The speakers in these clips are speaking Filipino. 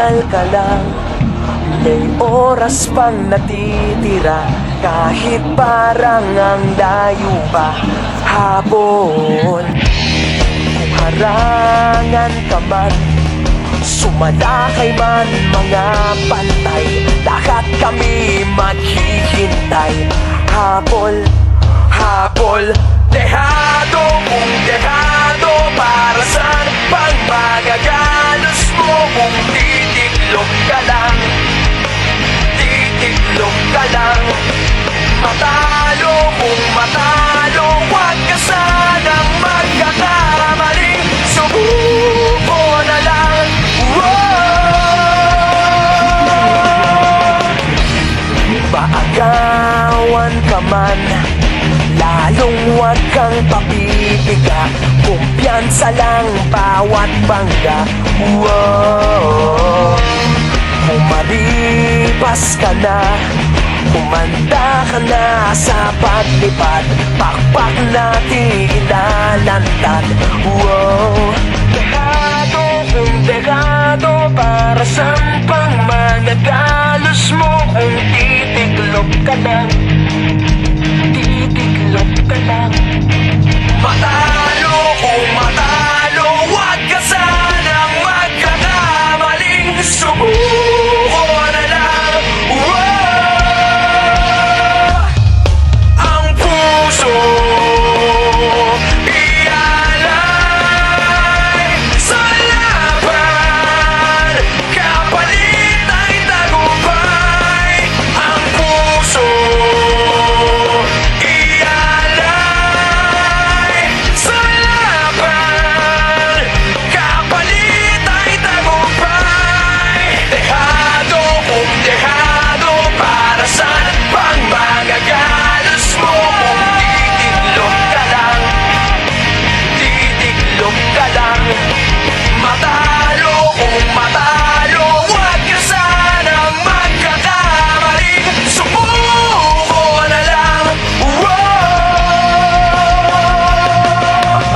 Magpahingal ka lang, may oras pang natitira. Kahit parang ang layo pa hapon. Kung harangan ka man, sumalakay man mga pantay, lahat kami maghihintay. Habol, habol, dehado kung dehado. Para saan pang magagalos mo kung titiklop ka lang? Titiklop ka lang. Matalo kung matalo, huwag ka sanang magkakamali. Subuko na lang. Paagawan ka man, lalong huwag kang papipiga. Kumpiyansa lang bawat bangga. Kung maripas ka na, kumanda ka na sa paglipad, pakpak natin ilalantad. Dehado kung dehado, para saan pang magagalos mo kung titiklop ka lang? Titiklop ka lang. Matalo kung matalo, huwag ka sanang magkakamaling. Subuko na lang. Ang puso ialay sa laban, kapalit ay tagumpay. Ang puso ialay sa laban, kapalit ay tagumpay. Dehado kung dehado, para saan pang magagalos mo kung titiklop ka lang? Titiklop ka lang. Matalo kung matalo, huwag ka sanang magkakamali. Subuko na lang.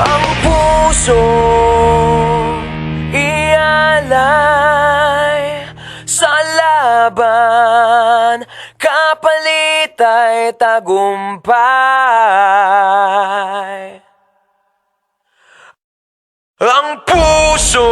Ang puso ialay sa laban, kapalit ay tagumpay. Ang puso